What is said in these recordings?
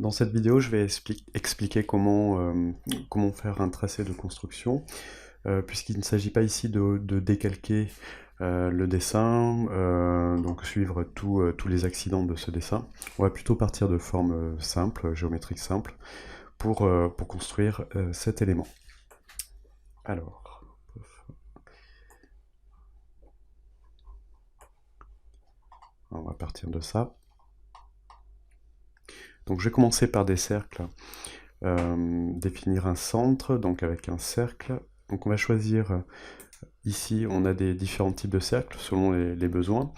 Dans cette vidéo, je vais expliquer comment faire un tracé de construction, puisqu'il ne s'agit pas ici de décalquer le dessin, donc suivre tous les accidents de ce dessin. On va plutôt partir de formes simples, géométriques simples, pour construire cet élément. Alors, on va partir de ça. Donc je vais commencer par des cercles. Définir un centre, donc avec un cercle. Donc on va choisir, ici on a des différents types de cercles selon les besoins.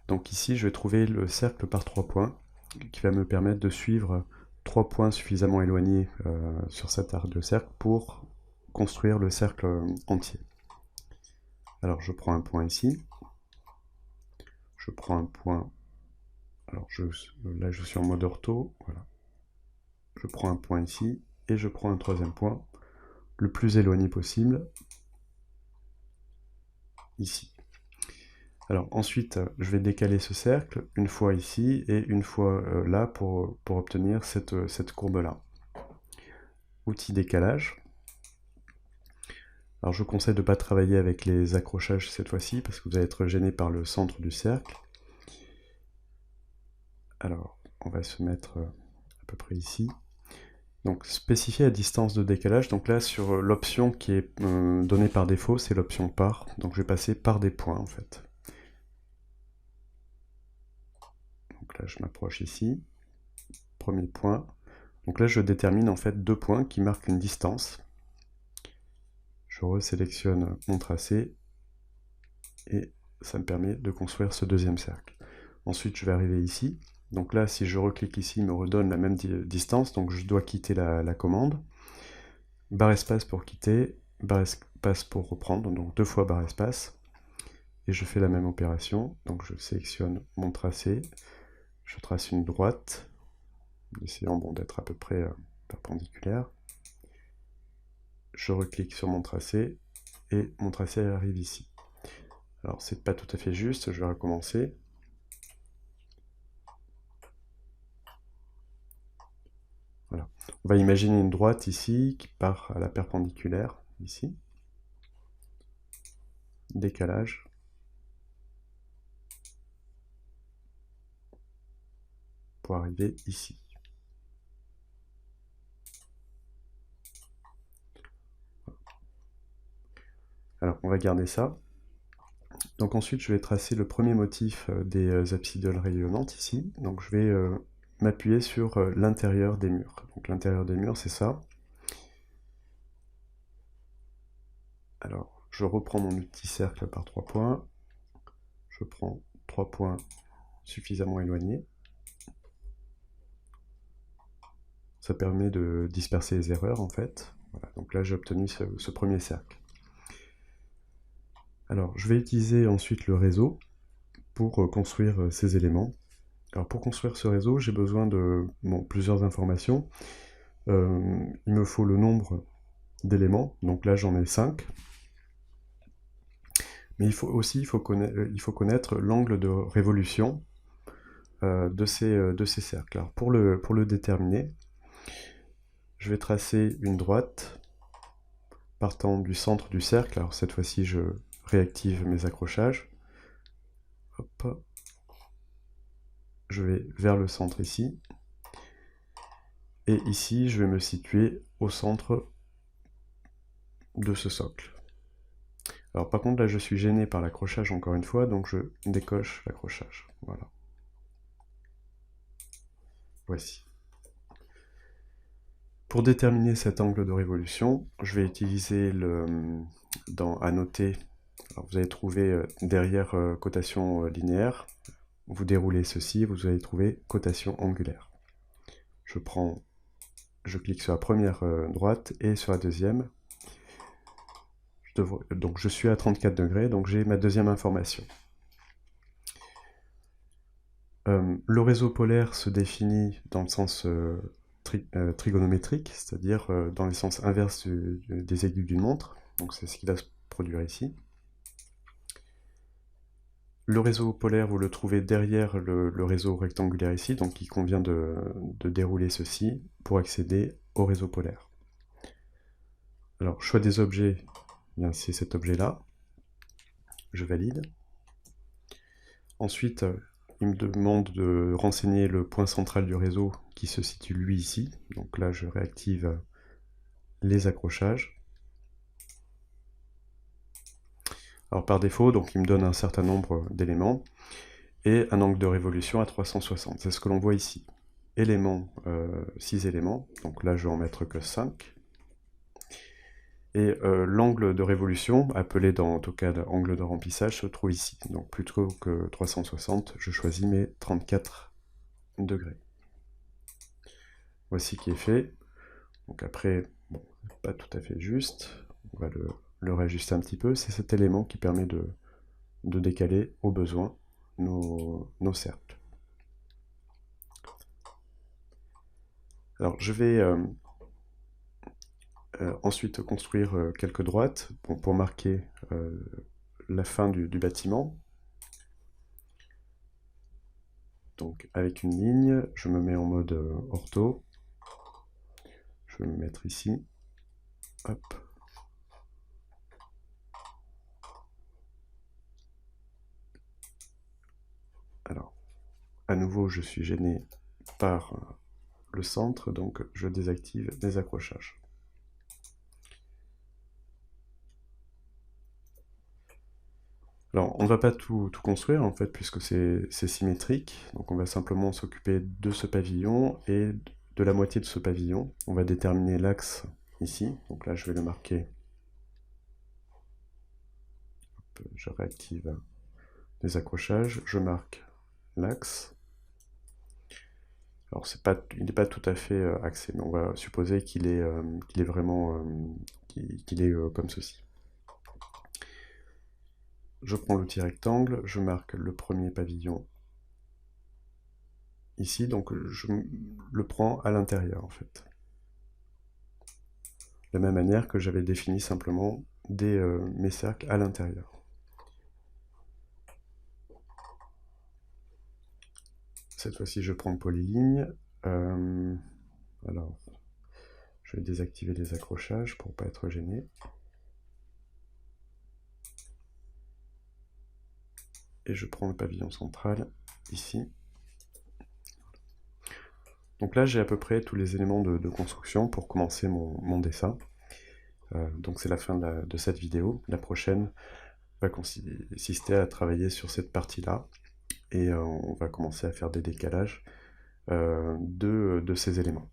Donc ici je vais trouver le cercle par 3 points, qui va me permettre de suivre 3 points suffisamment éloignés sur cet arc de cercle pour construire le cercle entier. Alors je prends un point ici, je prends un point, alors là je suis en mode ortho, voilà. Je prends un point ici, et je prends un troisième point, le plus éloigné possible, ici. Alors ensuite, je vais décaler ce cercle une fois ici et une fois là pour obtenir cette courbe-là. Outil décalage. Alors je vous conseille de ne pas travailler avec les accrochages cette fois-ci parce que vous allez être gêné par le centre du cercle. Alors on va se mettre à peu près ici. Donc spécifier la distance de décalage, donc là sur l'option qui est donnée par défaut, c'est l'option par, donc je vais passer par des points en fait. Donc là je m'approche ici, premier point, donc là je détermine en fait 2 points qui marquent une distance. Je resélectionne mon tracé, et ça me permet de construire ce deuxième cercle. Ensuite je vais arriver ici, donc là si je reclique ici, il me redonne la même distance, donc je dois quitter la commande. Barre espace pour quitter, barre espace pour reprendre, donc 2 fois barre espace, et je fais la même opération, donc je sélectionne mon tracé, je trace une droite, en essayant d'être à peu près perpendiculaire, je reclique sur mon tracé, et mon tracé arrive ici. Alors c'est pas tout à fait juste, je vais recommencer. Voilà. On va imaginer une droite ici qui part à la perpendiculaire, ici. Décalage. Pour arriver ici. Alors on va garder ça. Donc ensuite je vais tracer le premier motif des absidoles rayonnantes ici. Donc je vais m'appuyer sur l'intérieur des murs. Donc l'intérieur des murs c'est ça. Alors je reprends mon outil cercle par 3 points. Je prends 3 points suffisamment éloignés. Ça permet de disperser les erreurs en fait. Voilà, donc là j'ai obtenu ce premier cercle. Alors je vais utiliser ensuite le réseau pour construire ces éléments. Alors pour construire ce réseau, j'ai besoin de plusieurs informations. Il me faut le nombre d'éléments, donc là j'en ai 5. Mais il faut connaître l'angle de révolution de ces cercles. Alors pour le déterminer, je vais tracer une droite partant du centre du cercle. Alors cette fois-ci je réactive mes accrochages. Hop. Je vais vers le centre ici. Et ici, je vais me situer au centre de ce socle. Alors par contre, là, je suis gêné par l'accrochage encore une fois, donc je décoche l'accrochage. Voilà. Voici. Pour déterminer cet angle de révolution, je vais utiliser dans annoter. Alors vous allez trouver derrière cotation linéaire, vous déroulez ceci, vous allez trouver cotation angulaire. Je clique sur la première droite et sur la deuxième. Donc je suis à 34 degrés, donc j'ai ma deuxième information. Le réseau polaire se définit dans le sens trigonométrique, c'est-à-dire dans le sens inverse des aiguilles d'une montre. Donc c'est ce qui va se produire ici. Le réseau polaire, vous le trouvez derrière le réseau rectangulaire ici, donc il convient de dérouler ceci pour accéder au réseau polaire. Alors, choix des objets, bien c'est cet objet-là. Je valide. Ensuite, il me demande de renseigner le point central du réseau qui se situe lui ici. Donc là, je réactive les accrochages. Alors par défaut, donc il me donne un certain nombre d'éléments et un angle de révolution à 360. C'est ce que l'on voit ici. Éléments, 6 éléments, donc là je vais en mettre que 5. Et l'angle de révolution, appelé dans AutoCAD angle de remplissage, se trouve ici. Donc plutôt que 360, je choisis mes 34 degrés. Voici qui est fait. Donc après, bon, pas tout à fait juste, on va le réajuster un petit peu. C'est cet élément qui permet de décaler au besoin nos cercles. Alors je vais ensuite construire quelques droites pour marquer la fin du bâtiment. Donc avec une ligne, je me mets en mode ortho. Je vais me mettre ici. Hop. Alors, à nouveau, je suis gêné par le centre, donc je désactive les accrochages. Alors, on ne va pas tout construire, en fait, puisque c'est symétrique. Donc, on va simplement s'occuper de ce pavillon et de la moitié de ce pavillon. On va déterminer l'axe ici. Donc là, je vais le marquer. Hop, je réactive les accrochages. Je marque l'axe. Alors, il n'est pas tout à fait axé, mais on va supposer qu'il est vraiment qu'il est comme ceci. Je prends l'outil rectangle, je marque le premier pavillon ici, donc je le prends à l'intérieur en fait. De la même manière que j'avais défini simplement mes cercles à l'intérieur. Cette fois-ci, je prends le polyligne. Alors, je vais désactiver les accrochages pour ne pas être gêné. Et je prends le pavillon central ici. Donc là, j'ai à peu près tous les éléments de construction pour commencer mon dessin. Donc c'est la fin de cette vidéo. La prochaine va consister à travailler sur cette partie-là. Et on va commencer à faire des décalages de ces éléments.